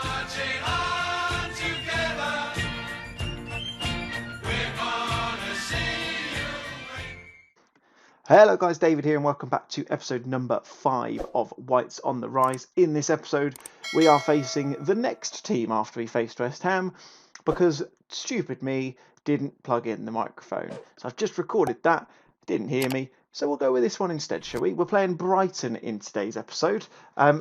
marching on together. We're gonna see you break. Hello guys, David here and welcome back to episode number 5 of Whites on the Rise. In this episode we are facing the next team after we faced West Ham because stupid me didn't plug in the microphone. So I've just recorded that, didn't hear me, so we'll go with this one instead, shall we? We're playing Brighton in today's episode.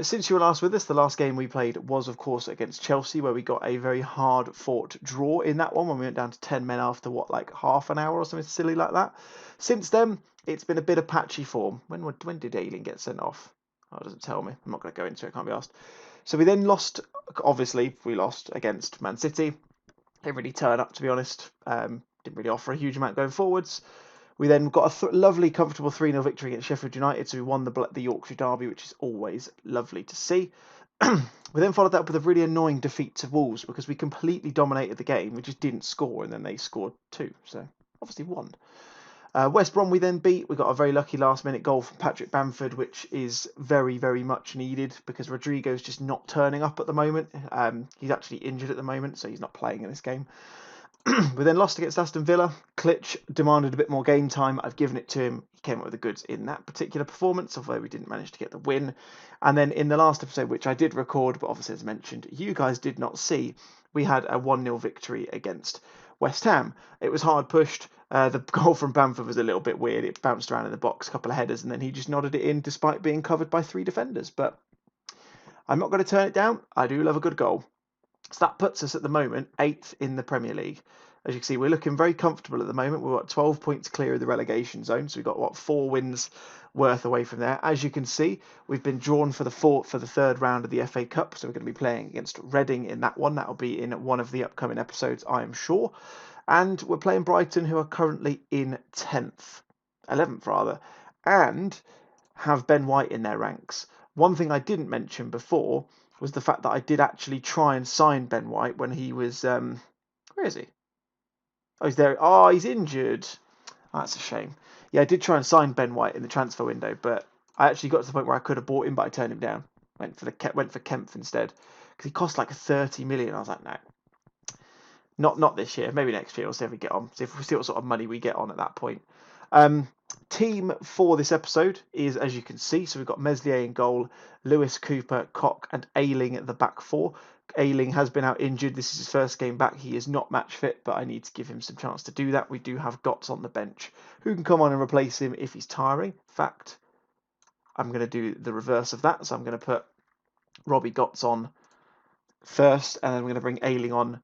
Since you were last with us, the last game we played was of course against Chelsea, where we got a very hard fought draw in that one when we went down to 10 men after like half an hour or something silly like that. Since then it's been a bit of patchy form. When did Ayling get sent off? Oh, it doesn't tell me. I'm not going to go into it. Can't be asked. So we then lost. Obviously, we lost against Man City. Didn't really turn up, to be honest. Didn't really offer a huge amount going forwards. We then got a lovely, comfortable 3-0 victory against Sheffield United. So we won the Yorkshire Derby, which is always lovely to see. We then followed that up with a really annoying defeat to Wolves because we completely dominated the game. We just didn't score, and then they scored 2. So obviously won. West Brom we then beat. We got a very lucky last-minute goal from Patrick Bamford, which is very, very much needed because Rodrigo's just not turning up at the moment. He's actually injured at the moment, so he's not playing in this game. We then lost against Aston Villa. Klitsch demanded a bit more game time. I've given it to him. He came up with the goods in that particular performance, although we didn't manage to get the win. And then in the last episode, which I did record, but obviously as mentioned, you guys did not see, we had a 1-0 victory against West Ham. It was hard pushed. The goal from Bamford was a little bit weird. It bounced around in the box, a couple of headers, and then he just nodded it in despite being covered by 3 defenders. But I'm not going to turn it down. I do love a good goal. So that puts us at the moment 8th in the Premier League. As you can see, we're looking very comfortable at the moment. We've got 12 points clear of the relegation zone. So we've got, 4 wins worth away from there. As you can see, we've been drawn for the 3rd round of the FA Cup. So we're going to be playing against Reading in that one. That'll be in one of the upcoming episodes, I am sure. And we're playing Brighton, who are currently in 11th rather, and have Ben White in their ranks. One thing I didn't mention before was the fact that I did actually try and sign Ben White when he was... where is he? Oh, he's there. Oh, he's injured. Oh, that's a shame. Yeah, I did try and sign Ben White in the transfer window, but I actually got to the point where I could have bought him, but I turned him down. Went for Kempf instead because he cost like 30 million. I was like, no, not this year. Maybe next year. We'll see if we get on. See what sort of money we get on at that point. Team for this episode is, as you can see, so we've got Meslier in goal, Lewis, Cooper, Koch, and Ayling at the back 4. Ayling has been out injured. This is his first game back. He is not match fit, but I need to give him some chance to do that. We do have Gotts on the bench who can come on and replace him if he's tiring. In fact, I'm going to do the reverse of that. So I'm going to put Robbie Gotts on first, and then we're going to bring Ayling on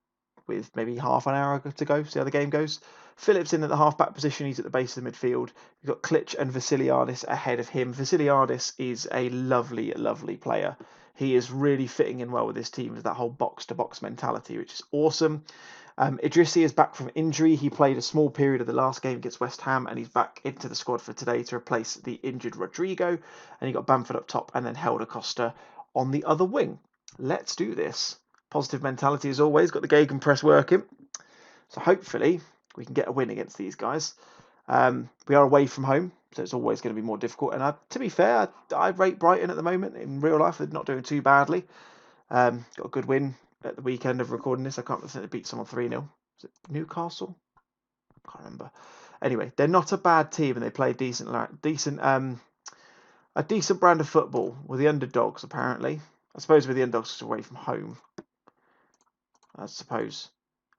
with maybe half an hour to go, see how the game goes. Phillips in at the half-back position. He's at the base of the midfield. We've got Klitsch and Vasiliadis ahead of him. Vasiliadis is a lovely, lovely player. He is really fitting in well with this team with that whole box-to-box mentality, which is awesome. Idrissi is back from injury. He played a small period of the last game against West Ham, and he's back into the squad for today to replace the injured Rodrigo. And you got Bamford up top, and then Helder Costa on the other wing. Let's do this. Positive mentality as always. Got the gegenpress working. So hopefully we can get a win against these guys. We are away from home, so it's always going to be more difficult. And to be fair, I rate Brighton at the moment in real life. They're not doing too badly. Got a good win at the weekend of recording this. I can't remember if they beat someone 3-0. Was it Newcastle? I can't remember. Anyway, they're not a bad team, and they play a decent brand of football. We're the underdogs, apparently. I suppose we're the underdogs away from home. I suppose.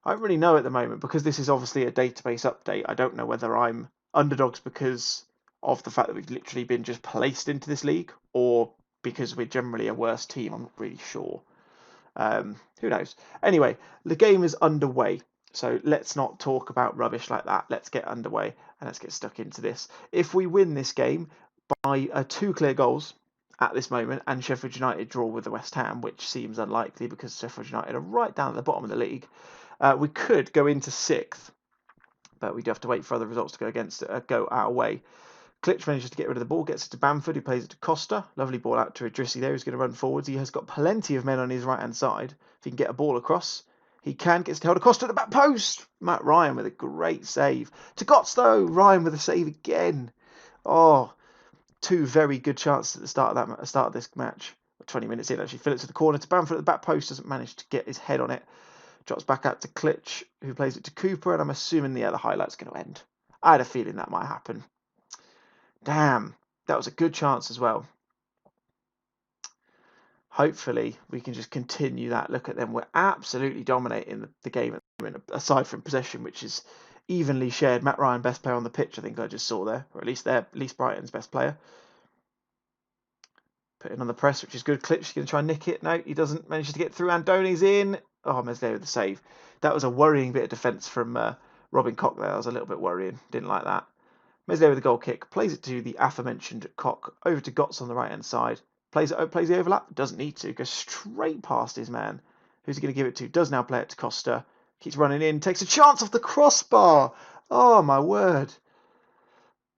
I don't really know at the moment because this is obviously a database update. I don't know whether I'm underdogs because of the fact that we've literally been just placed into this league or because we're generally a worse team. I'm not really sure. Who knows? Anyway, the game is underway. So let's not talk about rubbish like that. Let's get underway and let's get stuck into this. If we win this game by 2 clear goals at this moment, and Sheffield United draw with the West Ham, which seems unlikely because Sheffield United are right down at the bottom of the league, we could go into 6th, but we do have to wait for other results to go our way. Klitsch manages to get rid of the ball, gets it to Bamford, who plays it to Costa. Lovely ball out to Idrissi there, who's going to run forwards. He has got plenty of men on his right-hand side. If he can get a ball across, he can. Gets to Helder Costa at the back post. Matt Ryan with a great save. To Gotts, though. Ryan with a save again. Oh, 2 very good chances at the start of this match. 20 minutes in actually. Phillips to the corner to Bamford at the back post, doesn't manage to get his head on it. Drops back out to Klitsch, who plays it to Cooper, and I'm assuming the highlight's going to end. I had a feeling that might happen. Damn, that was a good chance as well. Hopefully, we can just continue that. Look at them. We're absolutely dominating the game at the moment, aside from possession, which is evenly shared. Matt Ryan, best player on the pitch, I think I just saw there, or at least Brighton's best player. Putting on the press, which is good. Klitsch going to try and nick it. No, he doesn't manage to get through. Andoni's in. Oh, Meslier with the save. That was a worrying bit of defence from Robin Koch there. That was a little bit worrying. Didn't like that. Meslier with the goal kick. Plays it to the aforementioned Koch. Over to Gotts on the right-hand side. Plays the overlap. Doesn't need to. Goes straight past his man. Who's he going to give it to? Does now play it to Costa. Keeps running in. Takes a chance off the crossbar. Oh, my word.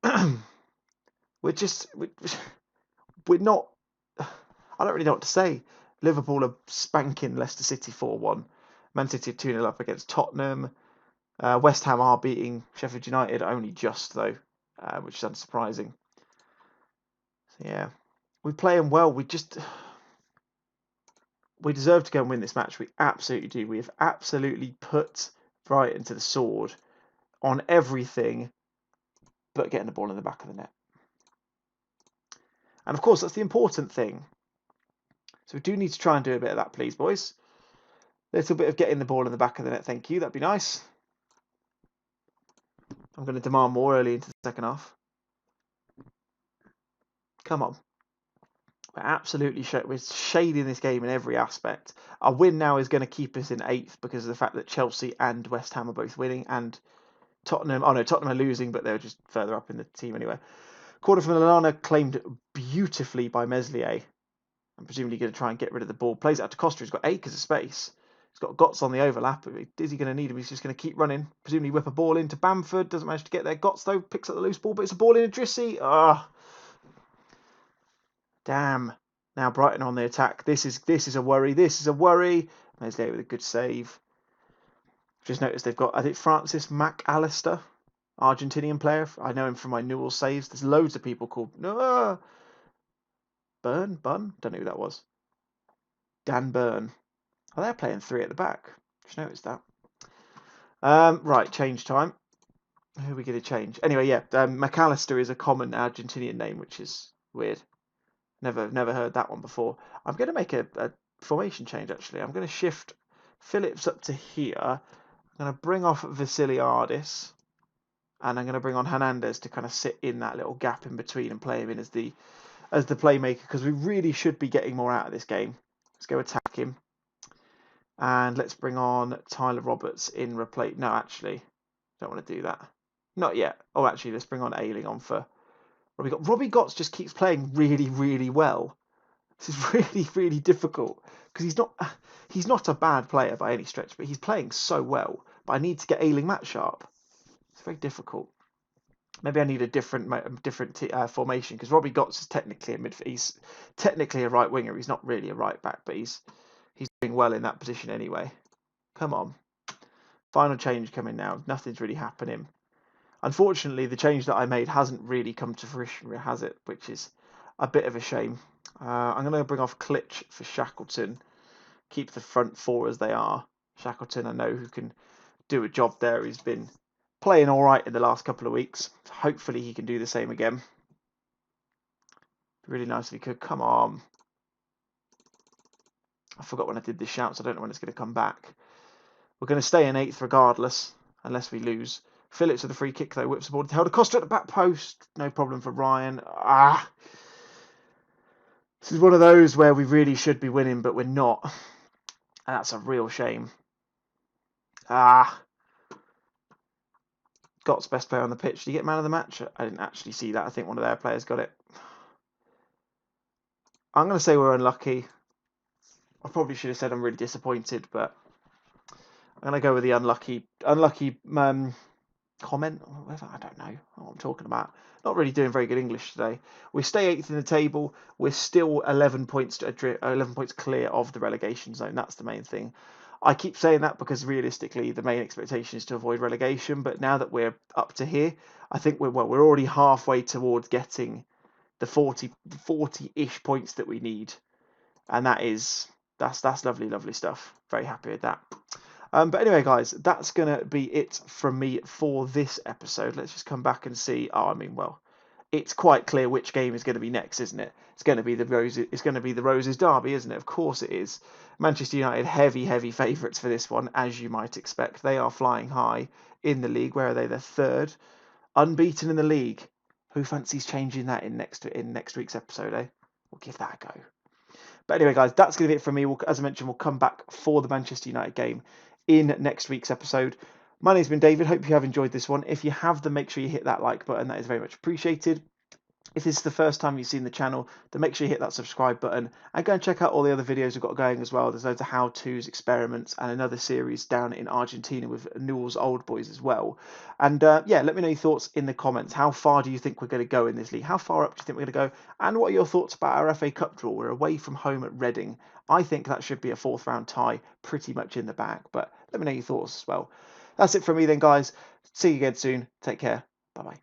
We're not... I don't really know what to say. Liverpool are spanking Leicester City 4-1. Man City 2-0 up against Tottenham. West Ham are beating Sheffield United, only just though, which is unsurprising. So, yeah, we're playing well. We deserve to go and win this match. We absolutely do. We have absolutely put Brighton to the sword on everything but getting the ball in the back of the net. And of course, that's the important thing. So we do need to try and do a bit of that, please, boys. A little bit of getting the ball in the back of the net, thank you. That'd be nice. I'm going to demand more early into the second half. Come on. We're absolutely we're shading this game in every aspect. Our win now is going to keep us in 8th because of the fact that Chelsea and West Ham are both winning, and Tottenham are losing, but they're just further up in the team anyway. Corner from Lallana, claimed beautifully by Meslier. I'm presumably going to try and get rid of the ball. Plays it out to Costa. He's got acres of space. He's got Gotts on the overlap. Is he going to need him? He's just going to keep running. Presumably whip a ball into Bamford. Doesn't manage to get there. Gotts, though, picks up the loose ball, but it's a ball in Idrissi. Ah. Damn. Now Brighton on the attack. This is a worry. This is a worry. Meslier with a good save. Just noticed they've got, I think, Francis McAllister, Argentinian player. I know him from my Newell saves. There's loads of people called Bun? Don't know who that was. Dan Burn. Oh, they're playing 3 at the back. Just noticed that. Right, change time. Who are we going to change? Anyway, yeah, McAllister is a common Argentinian name, which is weird. Never heard that one before. I'm going to make a formation change, actually. I'm going to shift Phillips up to here. I'm going to bring off Vasiliadis. And I'm going to bring on Hernandez to kind of sit in that little gap in between and play him in as the playmaker, because we really should be getting more out of this game. Let's go attack him. And let's bring on Tyler Roberts in replace. No, actually, don't want to do that. Not yet. Oh, actually, let's bring on Ayling on for Robbie Gotts. Robbie Gotts just keeps playing really, really well. This is really, really difficult because he's not a bad player by any stretch, but he's playing so well. But I need to get Ayling match sharp. It's very difficult. Maybe I need a different formation, because Robbie Gotts is technically a midfielder. He's technically a right winger. He's not really a right back, but he's doing well in that position anyway. Come on. Final change coming now. Nothing's really happening. Unfortunately, the change that I made hasn't really come to fruition, has it? Which is a bit of a shame. I'm going to bring off Klitsch for Shackleton. Keep the front 4 as they are. Shackleton, I know, who can do a job there. He's been playing all right in the last couple of weeks. Hopefully he can do the same again. Really nice if he could. Come on. I forgot when I did this shout, so I don't know when it's going to come back. We're going to stay in 8th regardless, unless we lose. Phillips with a free kick, though. Whips the ball to Helder Costa at the back post. No problem for Ryan. This is one of those where we really should be winning, but we're not. And that's a real shame. Scott's best player on the pitch. Did he get man of the match? I didn't actually see that. I think one of their players got it. I'm going to say we're unlucky. I probably should have said I'm really disappointed, but I'm going to go with the unlucky comment or whatever. I don't know what I'm talking about. Not really doing very good English today. We stay 8th in the table. We're still 11 points clear of the relegation zone. That's the main thing. I keep saying that because realistically the main expectation is to avoid relegation, but now that we're up to here, I think we're already halfway towards getting the 40-ish points that we need. and that's lovely, lovely stuff. Very happy with that. But anyway, guys, that's gonna be it from me for this episode. Let's just come back and see. Oh, I mean, well, it's quite clear which game is going to be next, isn't it? It's going to be the Roses. It's going to be the Roses derby, isn't it? Of course it is. Manchester United, heavy favourites for this one, as you might expect. They are flying high in the league. Where are they? They're third, unbeaten in the league. Who fancies changing that in next week's episode? Eh? We'll give that a go. But anyway, guys, that's going to be it from me. As I mentioned, we'll come back for the Manchester United game in next week's episode. My name's been David. Hope you have enjoyed this one. If you have, then make sure you hit that like button. That is very much appreciated. If this is the first time you've seen the channel, then make sure you hit that subscribe button and go and check out all the other videos we've got going as well. There's loads of how-tos, experiments, and another series down in Argentina with Newell's Old Boys as well. And yeah, let me know your thoughts in the comments. How far do you think we're going to go in this league? How far up do you think we're going to go? And what are your thoughts about our FA Cup draw? We're away from home at Reading. I think that should be a fourth round tie, pretty much in the bag. But let me know your thoughts as well. That's it from me then, guys. See you again soon. Take care. Bye-bye.